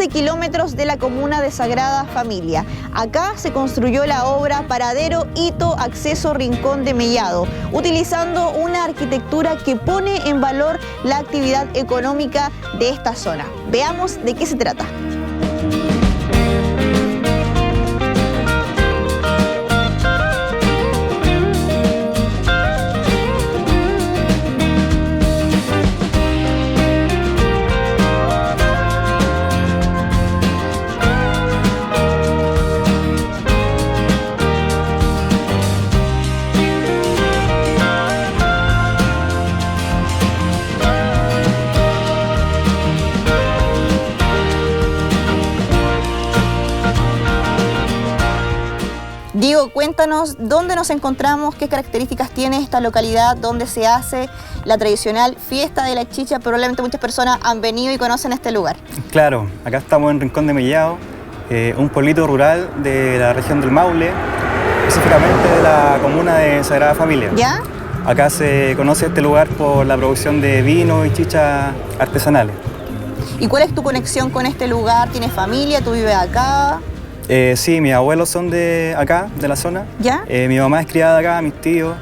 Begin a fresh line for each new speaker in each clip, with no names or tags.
15 kilómetros de la comuna de Sagrada Familia. Acá se construyó la obra Paradero Hito Acceso Rincón de Mellado, utilizando una arquitectura que pone en valor la actividad económica de esta zona. Veamos de qué se trata. Diego, cuéntanos dónde nos encontramos, qué características tiene esta localidad, dónde se hace la tradicional fiesta de la chicha. Probablemente muchas personas han venido y conocen este lugar.
Claro, acá estamos en Rincón de Mellado, un pueblito rural de la región del Maule, específicamente de la comuna de Sagrada Familia.
¿Ya?
Acá se conoce este lugar por la producción de vino y chichas artesanales.
¿Y cuál es tu conexión con este lugar? ¿Tienes familia? ¿Tú vives acá?
Sí, mis abuelos son de acá, de la zona.
¿Ya?
Mi mamá es criada acá, mis tíos,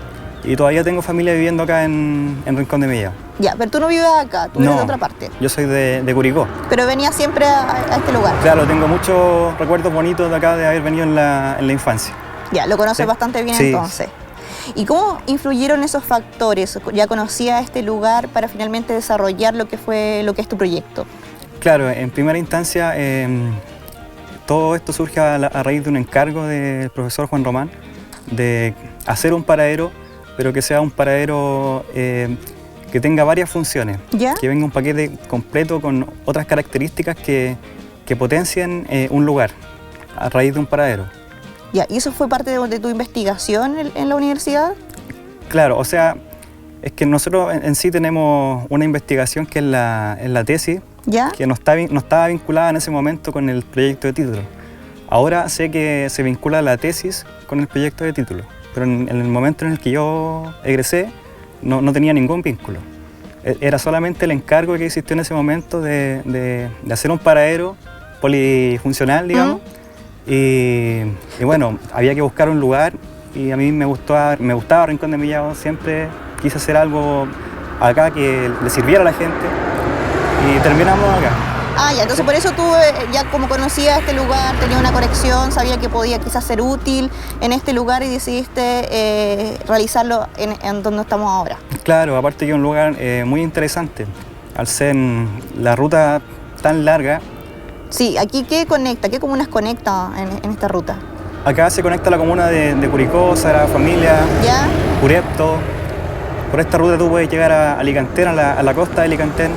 y todavía tengo familia viviendo acá en Rincón de Mellado.
Ya, pero tú no vives acá, tú vives de otra parte.
Yo soy de Curicó.
Pero venías siempre a este lugar.
Claro, tengo muchos recuerdos bonitos de acá de haber venido en la infancia.
Ya, lo conoces bastante bien, sí. Entonces. ¿Y cómo influyeron esos factores? ¿Ya conocías este lugar para finalmente desarrollar lo que es tu proyecto?
Claro, en primera instancia todo esto surge a raíz de un encargo del profesor Juan Román de hacer un paradero, pero que sea un paradero que tenga varias funciones.
¿Ya?
Que venga un paquete completo con otras características que potencien un lugar a raíz de un paradero.
Ya, ¿y eso fue parte de tu investigación en la universidad?
Claro, o sea, es que nosotros en sí tenemos una investigación que es la tesis,
¿ya?
Que no estaba vinculada en ese momento con el proyecto de título. Ahora sé que se vincula la tesis con el proyecto de título, pero en el momento en el que yo egresé no tenía ningún vínculo. Era solamente el encargo que existió en ese momento de hacer un paradero polifuncional, digamos. Y bueno, había que buscar un lugar y a mí me gustaba Rincón de Mellado, siempre quise hacer algo acá que le sirviera a la gente y terminamos acá.
Ah, ya, entonces por eso tú ya como conocías este lugar, tenías una conexión, sabía que podía quizás ser útil en este lugar y decidiste realizarlo en donde estamos ahora. Claro,
aparte que es un lugar muy interesante, al ser la ruta tan larga.
Sí, aquí ¿qué conecta? ¿Qué comunas conecta en esta ruta?
Acá se conecta la comuna de Curicó, Sagrada Familia,
¿ya?
Curepto. Por esta ruta tú puedes llegar a Alicantén, a la costa de Alicantén,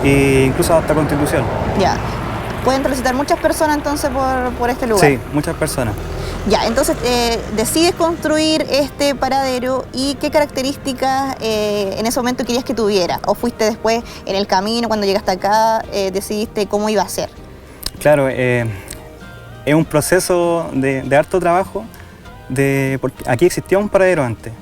e incluso hasta Constitución.
Ya. ¿Pueden transitar muchas personas entonces por este lugar?
Sí, muchas personas.
Ya, entonces decides construir este paradero y ¿qué características en ese momento querías que tuviera? ¿O fuiste después en el camino, cuando llegaste acá, decidiste cómo iba a ser?
Claro, es un proceso de harto trabajo, porque aquí existía un paradero antes.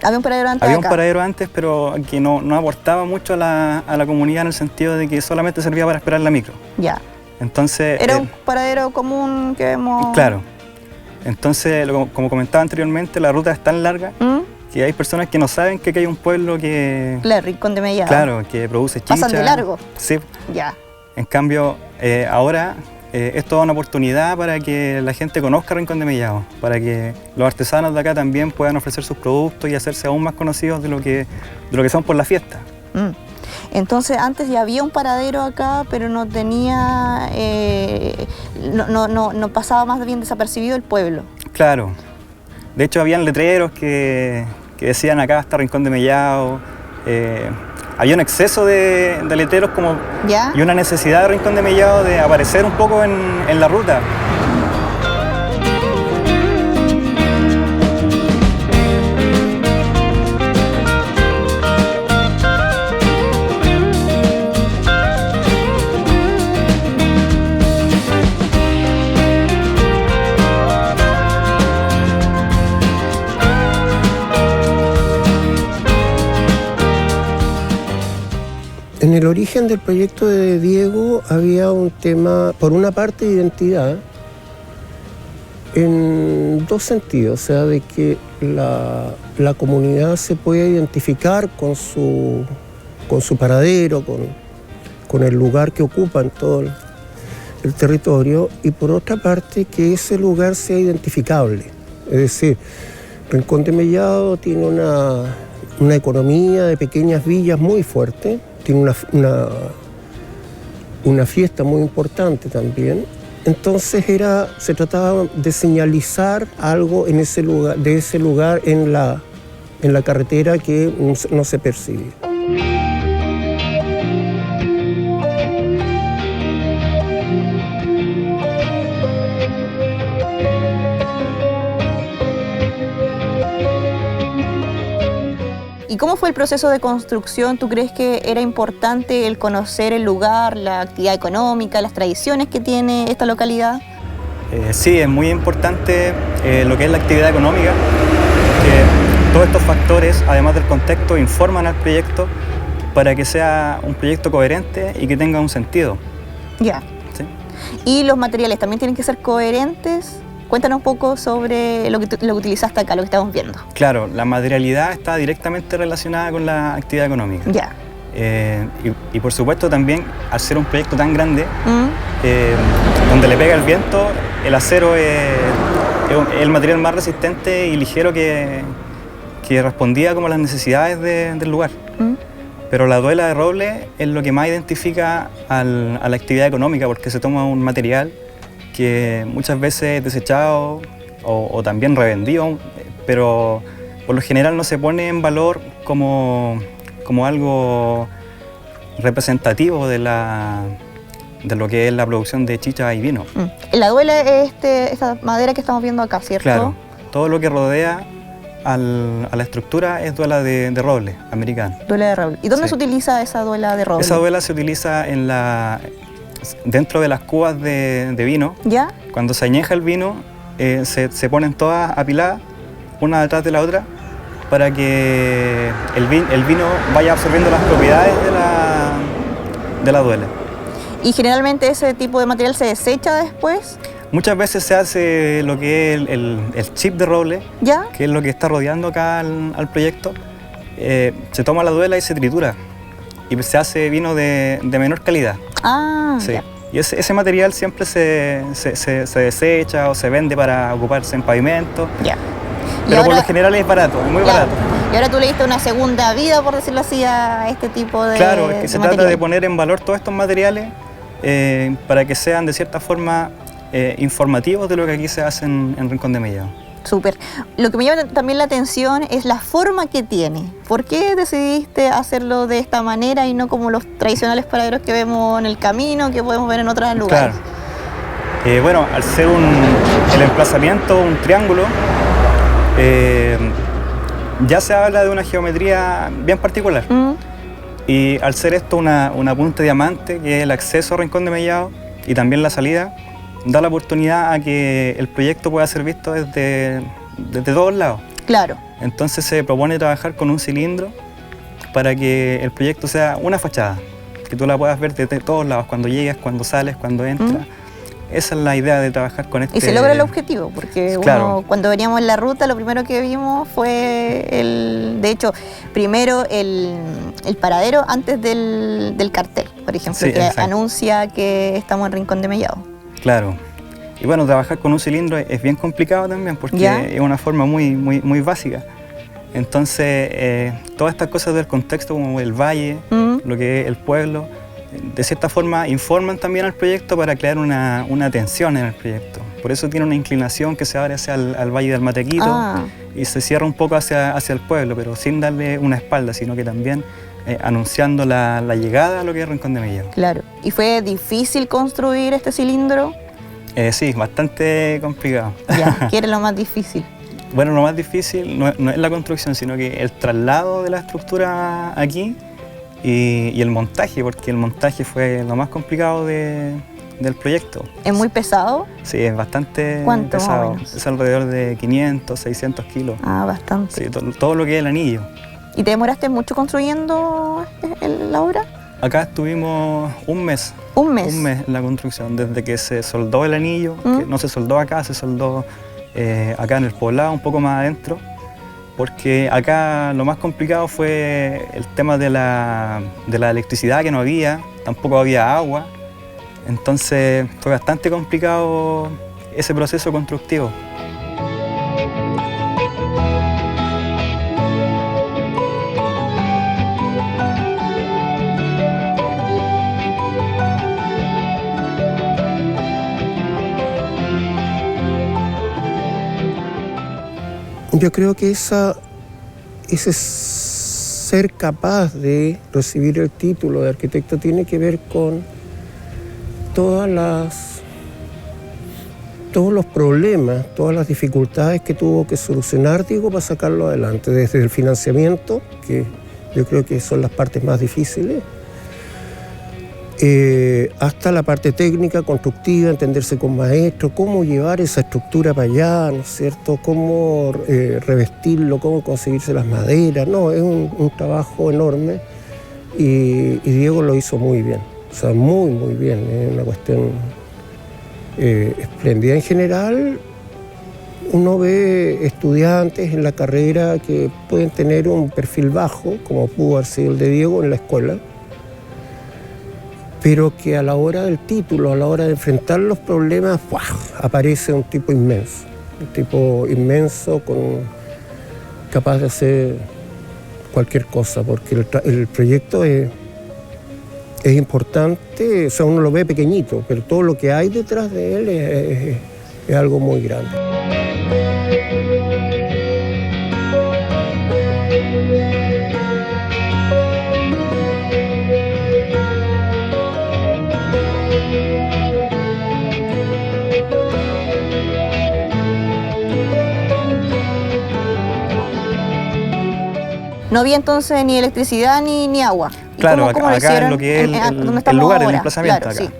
¿Había un paradero antes?
Había un paradero antes, pero que no aportaba mucho a la comunidad en el sentido de que solamente servía para esperar la micro.
Ya.
Entonces...
Era un paradero común que vemos...
Claro. Entonces, como comentaba anteriormente, la ruta es tan larga que hay personas que no saben que aquí hay un pueblo que...
Claro, Rincón de Mellado.
Claro, que produce chicha.
¿Pasan de largo?
Sí.
Ya.
En cambio, ahora es toda una oportunidad para que la gente conozca Rincón de Mellado, para que los artesanos de acá también puedan ofrecer sus productos y hacerse aún más conocidos de lo que son por la fiesta.
Entonces antes ya había un paradero acá, pero no tenía, no pasaba más bien desapercibido el pueblo.
Claro. De hecho habían letreros que decían acá hasta Rincón de Mellado. Había un exceso de letreros como,
¿ya?
Y una necesidad de Rincón de Mellado de aparecer un poco en la ruta.
En el origen del proyecto de Diego había un tema, por una parte, de identidad, en dos sentidos, o sea, de que la comunidad se puede identificar con su paradero, con el lugar que ocupa en todo el territorio, y por otra parte que ese lugar sea identificable. Es decir, Rincón de Mellado tiene una economía de pequeñas villas muy fuerte, tiene una fiesta muy importante también. Entonces se trataba de señalizar algo en ese lugar, de ese lugar en la carretera que no se percibe.
¿Y cómo fue el proceso de construcción? ¿Tú crees que era importante el conocer el lugar, la actividad económica, las tradiciones que tiene esta localidad?
Sí, es muy importante lo que es la actividad económica, que todos estos factores, además del contexto, informan al proyecto para que sea un proyecto coherente y que tenga un sentido.
Ya.
¿Sí?
¿Y los materiales también tienen que ser coherentes? Cuéntanos un poco sobre lo que utilizaste acá, lo que estamos viendo.
Claro, la materialidad está directamente relacionada con la actividad económica.
Ya.
Y por supuesto también, al ser un proyecto tan grande, donde le pega el viento, el acero es el material más resistente y ligero que respondía como a las necesidades del lugar. Pero la duela de roble es lo que más identifica a la actividad económica, porque se toma un material que muchas veces es desechado o también revendido, pero por lo general no se pone en valor como algo representativo de lo que es la producción de chicha y vino.
La duela es esta madera que estamos viendo acá, ¿cierto?
Claro, todo lo que rodea a la estructura es duela de roble americana.
Duela de roble. ¿Y dónde se utiliza esa duela de roble?
Esa duela se utiliza dentro de las cubas de vino.
¿Ya? Cuando
se añeja el vino, se ponen todas apiladas, una detrás de la otra, para que el vino vaya absorbiendo las propiedades de la duela.
¿Y generalmente ese tipo de material se desecha después?
Muchas veces se hace lo que es el chip de roble,
¿ya?
Que es lo que está rodeando acá al proyecto. Se toma la duela y se tritura, y se hace vino de menor calidad.
Ah,
sí.
Ya.
Y ese material siempre se desecha o se vende para ocuparse en pavimento.
Ya.
Pero
ahora,
por lo general es barato, es muy barato.
Y ahora tú le diste una segunda vida, por decirlo así, a este tipo de
Claro, es que se
material.
trata de poner en valor todos estos materiales para que sean de cierta forma informativos de lo que aquí se hace en Rincón de Mellado.
Súper. Lo que me llama también la atención es la forma que tiene. ¿Por qué decidiste hacerlo de esta manera y no como los tradicionales paraderos que vemos en el camino, que podemos ver en otros lugares?
Claro. Bueno, al ser el emplazamiento un triángulo, ya se habla de una geometría bien particular. Y al ser esto una punta de diamante, que es el acceso a Rincón de Mellado y también la salida, da la oportunidad a que el proyecto pueda ser visto desde todos lados.
Claro.
Entonces se propone trabajar con un cilindro para que el proyecto sea una fachada, que tú la puedas ver desde todos lados, cuando llegas, cuando sales, cuando entras. Esa es la idea de trabajar con este...
Y se logra el objetivo, porque
claro.
Cuando veníamos en la ruta, lo primero que vimos fue de hecho, primero el paradero antes del cartel, por ejemplo,
sí,
que
exacto.
anuncia que estamos en Rincón de Mellado.
Claro. Y bueno, trabajar con un cilindro es bien complicado también, porque
¿ya?
Es una forma muy básica. Entonces, todas estas cosas del contexto, como el valle, lo que es el pueblo, de cierta forma informan también al proyecto para crear una tensión en el proyecto. Por eso tiene una inclinación que se abre hacia el Valle del Matequito y se cierra un poco hacia el pueblo, pero sin darle una espalda, sino que también anunciando la llegada a lo que es Rincón de Mellado.
Claro. ¿Y fue difícil construir este cilindro?
Sí, bastante complicado.
Ya, ¿qué era lo más difícil?
Bueno, lo más difícil no es la construcción, sino que el traslado de la estructura aquí y el montaje, porque el montaje fue lo más complicado del proyecto.
¿Es muy pesado?
Sí, es bastante
¿Cuánto,
pesado.
más o menos?
Es alrededor de 500, 600 kilos.
Ah, bastante.
Sí, todo lo que es el anillo.
¿Y te demoraste mucho construyendo la obra?
Acá estuvimos un mes.
¿Un mes?
Un mes en la construcción, desde que se soldó el anillo, que no se soldó acá, se soldó acá en el poblado, un poco más adentro, porque acá lo más complicado fue el tema de la electricidad, que no había, tampoco había agua, entonces fue bastante complicado ese proceso constructivo.
Yo creo que ese ser capaz de recibir el título de arquitecto tiene que ver con todos los problemas, todas las dificultades que tuvo que solucionar Diego para sacarlo adelante, desde el financiamiento, que yo creo que son las partes más difíciles, hasta la parte técnica, constructiva, entenderse con maestros, cómo llevar esa estructura para allá, ¿no es cierto?, cómo revestirlo, cómo conseguirse las maderas. No, es un trabajo enorme y Diego lo hizo muy bien, o sea, muy, muy bien. Es una cuestión espléndida. En general, uno ve estudiantes en la carrera que pueden tener un perfil bajo, como pudo haber sido el de Diego en la escuela, pero que a la hora del título, a la hora de enfrentar los problemas, ¡buah!, aparece un tipo inmenso, capaz de hacer cualquier cosa, porque el proyecto es importante, o sea, uno lo ve pequeñito, pero todo lo que hay detrás de él es algo muy grande.
No había entonces ni electricidad ni agua.
Claro,
¿Cómo lo
acá
hicieron?
en lo que es
¿Dónde
el
estamos
lugar, el
ahora?
emplazamiento
Claro,
acá.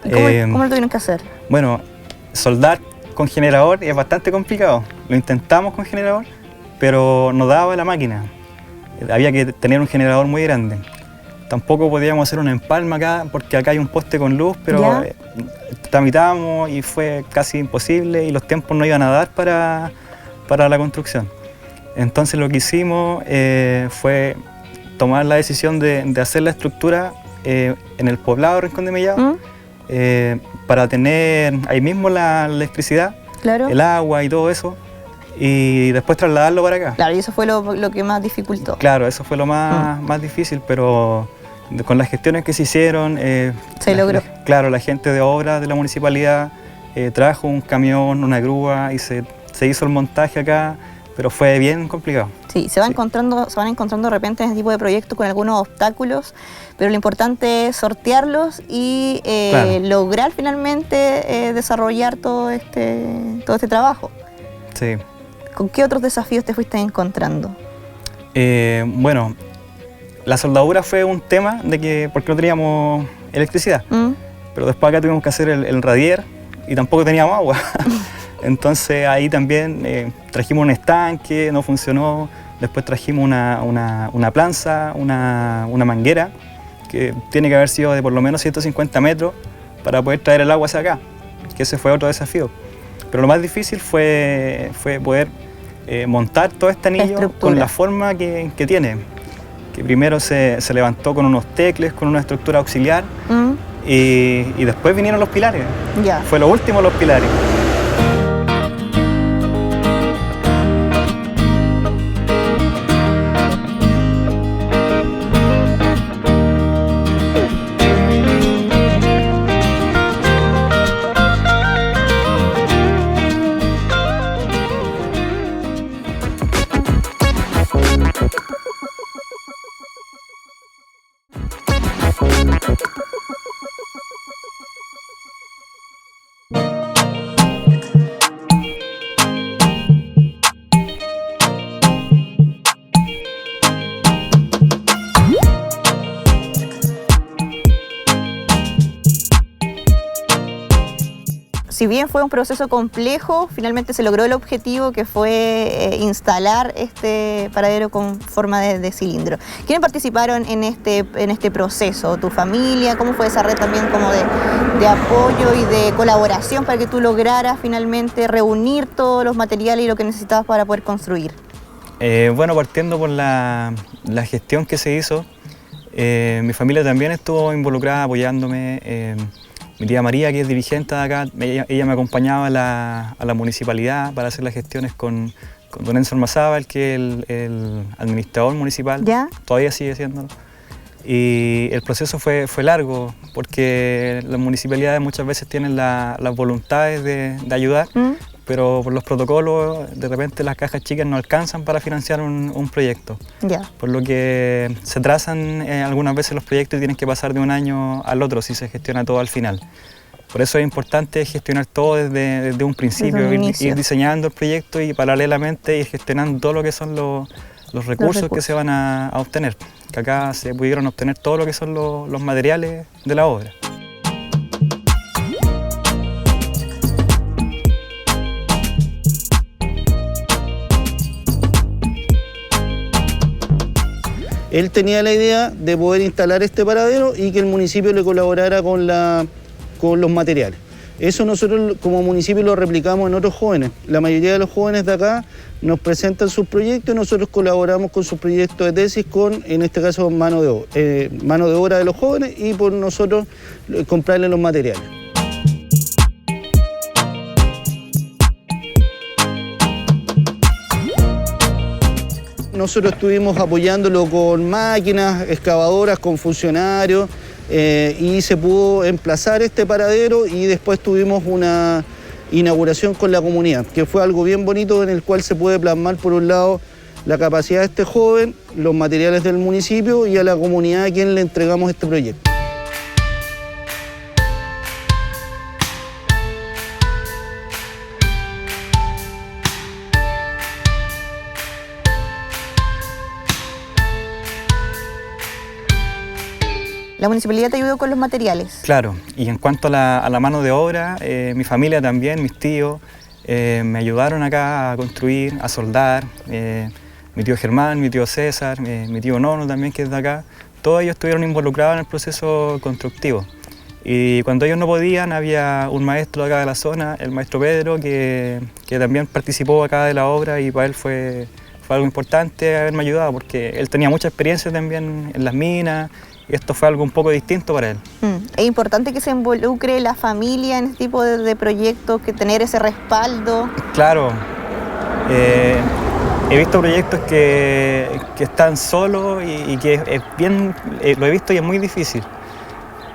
Sí. ¿Y cómo lo tuvieron que hacer?
Bueno, soldar con generador es bastante complicado. Lo intentamos con generador, pero no daba la máquina. Había que tener un generador muy grande. Tampoco podíamos hacer una empalma acá, porque acá hay un poste con luz, pero tramitamos y fue casi imposible y los tiempos no iban a dar para la construcción. Entonces lo que hicimos fue tomar la decisión de hacer la estructura en el poblado de Rincón de Mellado, para tener ahí mismo la electricidad,
claro,
el agua y todo eso, y después trasladarlo para acá.
Claro, y eso fue lo que más dificultó.
Claro, eso fue lo más difícil, pero con las gestiones que se hicieron,
se logró.
Claro, la gente de obra de la municipalidad trajo un camión, una grúa y se hizo el montaje acá, pero fue bien complicado.
Sí, se van encontrando de repente en este tipo de proyectos con algunos obstáculos, pero lo importante es sortearlos y lograr finalmente desarrollar todo este trabajo.
Sí.
¿Con qué otros desafíos te fuiste encontrando?
Bueno, la soldadura fue un tema porque no teníamos electricidad, pero después acá tuvimos que hacer el radier y tampoco teníamos agua. Entonces ahí también trajimos un estanque, no funcionó, después trajimos una planza, una manguera, que tiene que haber sido de por lo menos 150 metros para poder traer el agua hacia acá, que ese fue otro desafío. Pero lo más difícil fue poder montar todo este anillo con la forma que tiene, que primero se levantó con unos tecles, con una estructura auxiliar, y después vinieron los pilares. Fue lo último los pilares.
si bien fue un proceso complejo, finalmente se logró el objetivo, que fue instalar este paradero con forma de cilindro. ¿Quiénes participaron en este proceso? ¿Tu familia? ¿Cómo fue esa red también como de apoyo y de colaboración para que tú lograras finalmente reunir todos los materiales y lo que necesitabas para poder construir?
Bueno, partiendo por la gestión que se hizo, mi familia también estuvo involucrada apoyándome. Mi tía María, que es dirigente de acá, ella me acompañaba a la municipalidad para hacer las gestiones con don Enzo Ormazábal, que es el administrador municipal.
¿Ya?
Todavía sigue siéndolo. Y el proceso fue largo, porque las municipalidades muchas veces tienen las voluntades de ayudar, pero por los protocolos de repente las cajas chicas no alcanzan para financiar un proyecto.
Ya.
Por lo que se trazan algunas veces los proyectos y tienen que pasar de un año al otro si se gestiona todo al final. Por eso es importante gestionar todo desde un principio, ir diseñando el proyecto y paralelamente ir gestionando todo lo que son los recursos que se van a obtener. Que acá se pudieron obtener todo lo que son los materiales de la obra.
Él tenía la idea de poder instalar este paradero y que el municipio le colaborara con los materiales. Eso nosotros como municipio lo replicamos en otros jóvenes. La mayoría de los jóvenes de acá nos presentan sus proyectos y nosotros colaboramos con sus proyectos de tesis con, en este caso, mano de obra de los jóvenes y por nosotros comprarle los materiales. Nosotros estuvimos apoyándolo con máquinas, excavadoras, con funcionarios y se pudo emplazar este paradero y después tuvimos una inauguración con la comunidad, que fue algo bien bonito en el cual se puede plasmar por un lado la capacidad de este joven, los materiales del municipio y a la comunidad a quien le entregamos este proyecto.
¿La municipalidad te ayudó con los materiales?
Claro, y en cuanto a la mano de obra, mi familia también, mis tíos, me ayudaron acá a construir, a soldar. Mi tío Germán, mi tío César, mi tío Nono también, que es de acá. Todos ellos estuvieron involucrados en el proceso constructivo. Y cuando ellos no podían, había un maestro acá de la zona, el maestro Pedro, que también participó acá de la obra y para él fue algo importante haberme ayudado, porque él tenía mucha experiencia también en las minas. Y esto fue algo un poco distinto para él.
Es importante que se involucre la familia en este tipo de proyectos, que tener ese respaldo.
Claro. He visto proyectos que están solos y que es bien, lo he visto y es muy difícil.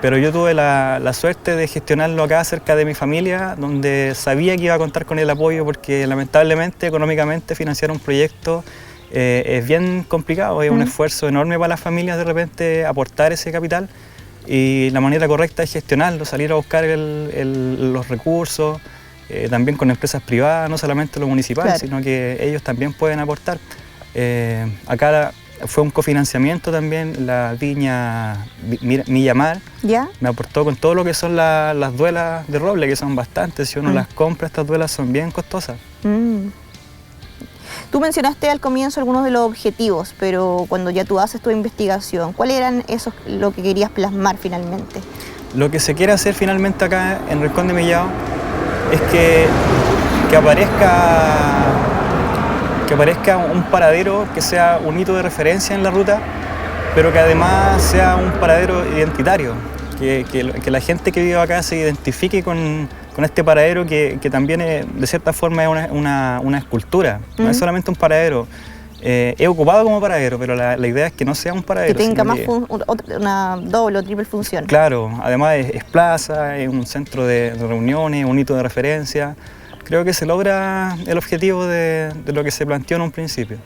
Pero yo tuve la suerte de gestionarlo acá cerca de mi familia, donde sabía que iba a contar con el apoyo, porque lamentablemente, económicamente, financiar un proyecto es bien complicado, es un esfuerzo enorme para las familias de repente aportar ese capital, y la manera correcta es gestionarlo, salir a buscar los recursos, también con empresas privadas, no solamente lo municipal, claro, sino que ellos también pueden aportar. Acá fue un cofinanciamiento también, la viña Millamar.
¿Ya?
Me aportó con todo lo que son las duelas de roble, que son bastantes. Si uno las compra, estas duelas son bien costosas.
Tú mencionaste al comienzo algunos de los objetivos, pero cuando ya tú haces tu investigación, ¿cuáles eran esos lo que querías plasmar finalmente?
Lo que se quiere hacer finalmente acá en Rincón de Mellado es que aparezca un paradero que sea un hito de referencia en la ruta, pero que además sea un paradero identitario, que la gente que vive acá se identifique con este paradero, que también de cierta forma es una escultura, no es solamente un paradero. Es ocupado como paradero, pero la idea es que no sea un paradero.
Que tenga más una doble o triple función.
Claro, además es plaza, es un centro de reuniones, un hito de referencia. Creo que se logra el objetivo de lo que se planteó en un principio.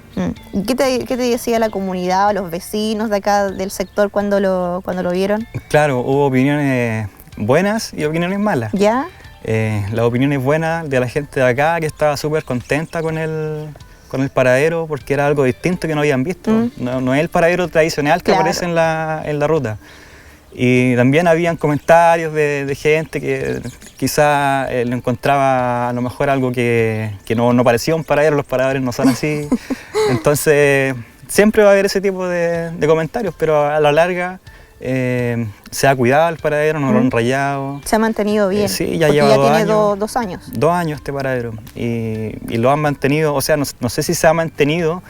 ¿Y qué te decía la comunidad o los vecinos de acá del sector cuando lo vieron?
Claro, hubo opiniones buenas y opiniones malas.
¿Ya?
Las opiniones buenas de la gente de acá, que estaba súper contenta con el paradero, porque era algo distinto que no habían visto. No es el paradero tradicional que aparece en la ruta. Y también habían comentarios de gente que quizá lo encontraba a lo mejor algo que no parecía un paradero, los paradores no son así. Entonces siempre va a haber ese tipo de comentarios, pero a la larga se ha cuidado el paradero, no lo han rayado.
Se ha mantenido bien,
sí, ya
porque
lleva
ya
2
tiene
años.
2 años.
2 años este paradero y lo han mantenido, o sea, no sé si se ha mantenido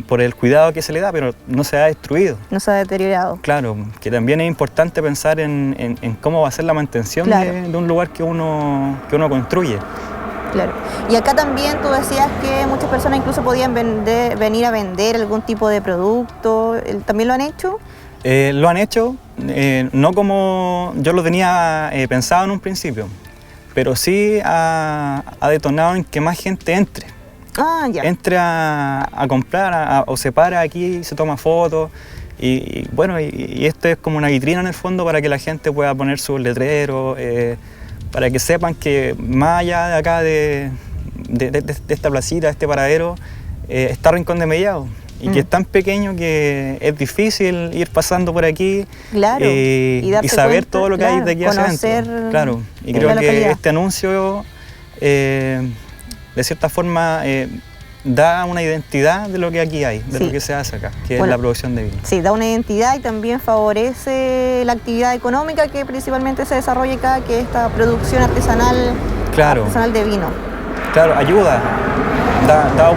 por el cuidado que se le da, pero no se ha destruido.
No se ha deteriorado.
Claro, que también es importante pensar en cómo va a ser la mantención
Claro.
de un lugar que uno construye.
Claro. Y acá también tú decías que muchas personas incluso podían venir a vender algún tipo de producto. ¿También lo han hecho?
Lo han hecho, no como yo lo tenía pensado en un principio, pero sí ha detonado en que más gente entre.
Ah, ya.
Entre a comprar o se para aquí, se toma fotos y bueno, y esto es como una vitrina en el fondo para que la gente pueda poner sus letreros, para que sepan que más allá de acá de esta placita, de este paradero, está Rincón de Mellado y que es tan pequeño que es difícil ir pasando por aquí.
Claro,
y
darse
saber
cuenta,
todo lo que hay de aquí hacia
conocer
adentro. Claro, y
la
creo que
localidad.
este anuncio de cierta forma da una identidad de lo que aquí hay, de
Sí.
lo que se hace acá, que
Bueno,
es la producción de vino.
Sí, da una identidad y también favorece la actividad económica que principalmente se desarrolla acá, que es esta producción artesanal,
Claro.
artesanal de vino.
Claro, ayuda, da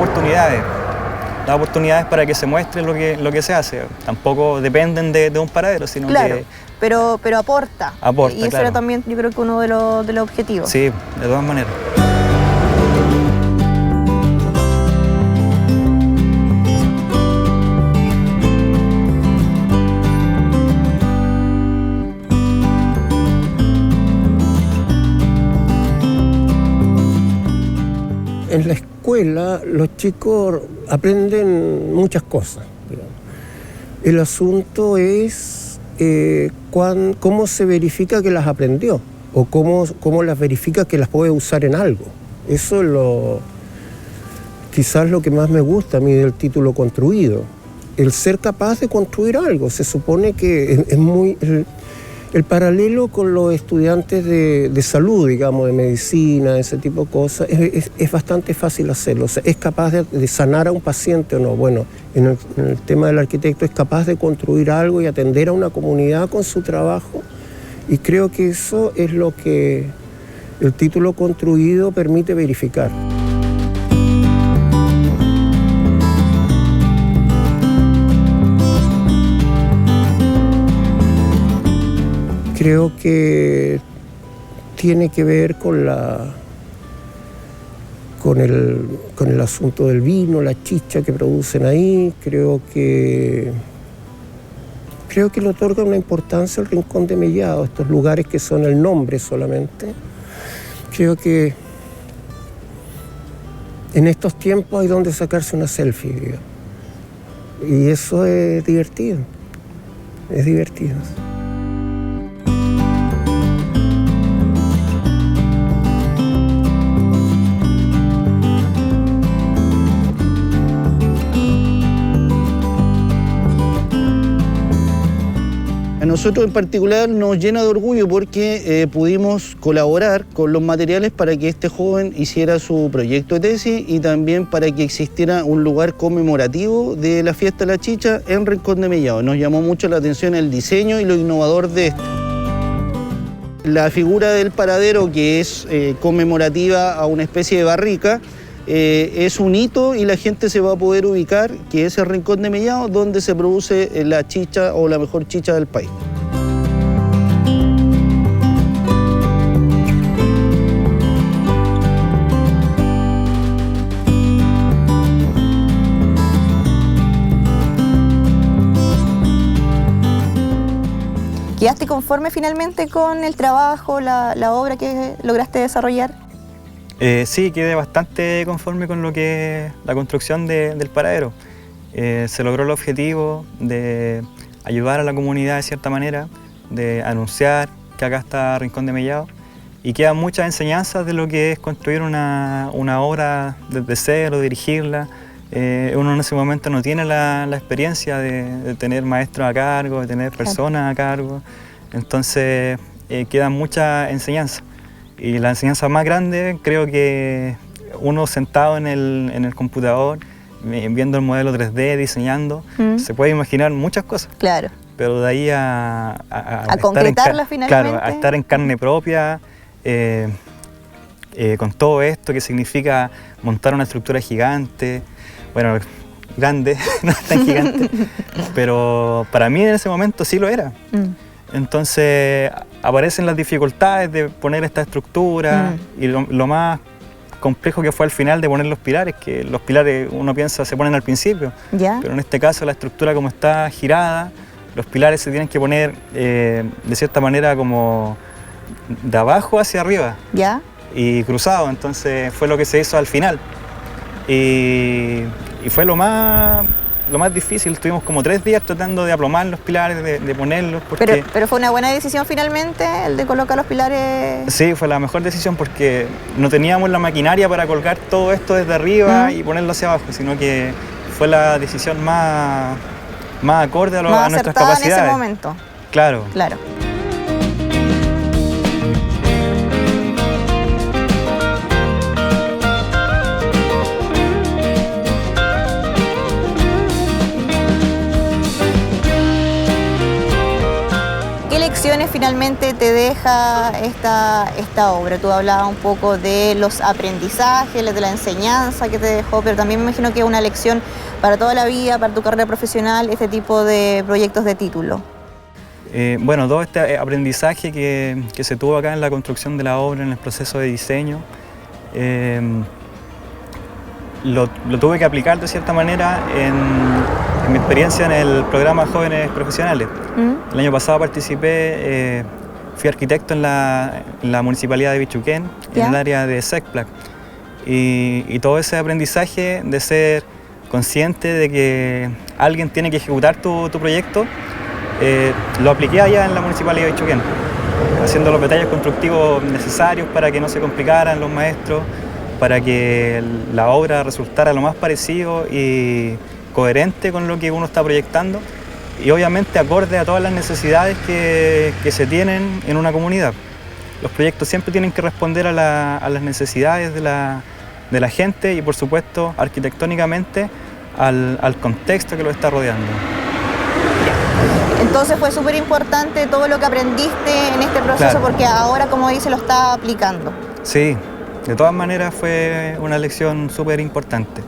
oportunidades para que se muestre lo que se hace. Tampoco dependen de un paradero, sino
Claro,
que
pero aporta.
Aporta,
y eso
claro.
era también, yo creo que uno de los objetivos.
sí, de todas maneras.
En la escuela los chicos aprenden muchas cosas, digamos. El asunto es cómo se verifica que las aprendió o cómo las verifica que las puede usar en algo. Eso es quizás lo que más me gusta a mí del título construido. El ser capaz de construir algo. Se supone que es muy... El paralelo con los estudiantes de salud, digamos, de medicina, ese tipo de cosas, es bastante fácil hacerlo. O sea, es capaz de sanar a un paciente o no. Bueno, en el tema del arquitecto es capaz de construir algo y atender a una comunidad con su trabajo. Y creo que eso es lo que el título construido permite verificar. Creo que tiene que ver con el asunto del vino, la chicha que producen ahí. Creo que le otorga una importancia al Rincón de Mellado, estos lugares que son el nombre solamente. Creo que en estos tiempos hay donde sacarse una selfie, digamos. Y eso es divertido. Es divertido.
A nosotros en particular nos llena de orgullo porque pudimos colaborar con los materiales para que este joven hiciera su proyecto de tesis y también para que existiera un lugar conmemorativo de la fiesta de la chicha en Rincón de Mellado. Nos llamó mucho la atención el diseño y lo innovador de esto. La figura del paradero, que es conmemorativa a una especie de barrica, es un hito y la gente se va a poder ubicar, que es el Rincón de Mellado, donde se produce la chicha o la mejor chicha del país.
¿Quedaste conforme finalmente con el trabajo, la obra que lograste desarrollar?
Sí, quedé bastante conforme con lo que es la construcción del paradero. Se logró el objetivo de ayudar a la comunidad de cierta manera, de anunciar que acá está Rincón de Mellado y quedan muchas enseñanzas de lo que es construir una obra desde cero, dirigirla. Uno en ese momento no tiene la experiencia de tener maestros a cargo, de tener personas a cargo. Entonces quedan muchas enseñanzas. Y la enseñanza más grande, creo que uno sentado en el computador, viendo el modelo 3D, diseñando, se puede imaginar muchas cosas.
Claro.
Pero de ahí a
concretarla finalmente.
Claro, a estar en carne propia, con todo esto que significa montar una estructura gigante, bueno, grande, no tan gigante, pero para mí en ese momento sí lo era. Entonces aparecen las dificultades de poner esta estructura y lo más complejo que fue al final de poner los pilares, que los pilares uno piensa se ponen al principio, pero en este caso la estructura como está girada, los pilares se tienen que poner de cierta manera como de abajo hacia arriba y cruzado, entonces fue lo que se hizo al final y fue lo más difícil. Estuvimos como 3 días tratando de aplomar los pilares, de ponerlos. Porque...
Pero fue una buena decisión finalmente el de colocar los pilares.
Sí, fue la mejor decisión porque no teníamos la maquinaria para colgar todo esto desde arriba y ponerlo hacia abajo, sino que fue la decisión más acorde a nuestras capacidades.
En ese momento.
Claro.
Claro. Finalmente te deja esta obra. Tú hablabas un poco de los aprendizajes, de la enseñanza que te dejó, pero también me imagino que es una lección para toda la vida, para tu carrera profesional, este tipo de proyectos de título.
Bueno, todo este aprendizaje que se tuvo acá en la construcción de la obra, en el proceso de diseño, lo tuve que aplicar de cierta manera en mi experiencia en el programa Jóvenes Profesionales. El año pasado participé, fui arquitecto en la Municipalidad de Bichuquén, en el área de SECPLAC. Y todo ese aprendizaje de ser consciente de que alguien tiene que ejecutar tu proyecto, lo apliqué allá en la Municipalidad de Bichuquén, haciendo los detalles constructivos necesarios para que no se complicaran los maestros, para que la obra resultara lo más parecido y coherente con lo que uno está proyectando y obviamente acorde a todas las necesidades que se tienen en una comunidad. Los proyectos siempre tienen que responder a las necesidades de la gente y por supuesto arquitectónicamente al contexto que lo está rodeando.
Entonces fue súper importante todo lo que aprendiste en este proceso porque ahora, como dice, lo está aplicando.
Sí, de todas maneras fue una lección súper importante.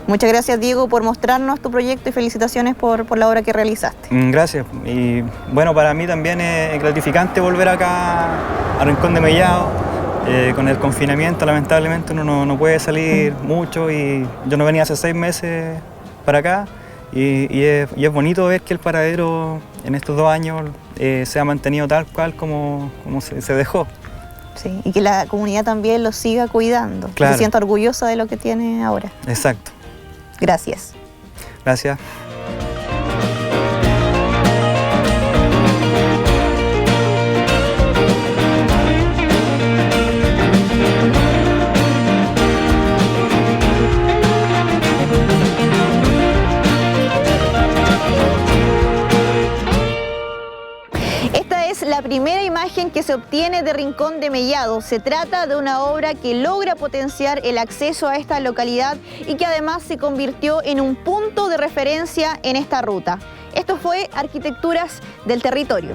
Muchas gracias, Diego, por mostrarnos tu proyecto y felicitaciones por la obra que realizaste.
Gracias. Y bueno, para mí también es gratificante volver acá a Rincón de Mellado. Con el confinamiento, lamentablemente, uno no puede salir mucho y yo no venía hace 6 meses para acá y es bonito ver que el paradero en estos 2 años se ha mantenido tal cual como se dejó.
Sí, y que la comunidad también lo siga cuidando.
Claro.
Se sienta orgullosa de lo que tiene ahora.
Exacto.
Gracias.
Gracias.
La primera imagen que se obtiene de Rincón de Mellado. Se trata de una obra que logra potenciar el acceso a esta localidad y que además se convirtió en un punto de referencia en esta ruta. Esto fue Arquitecturas del Territorio.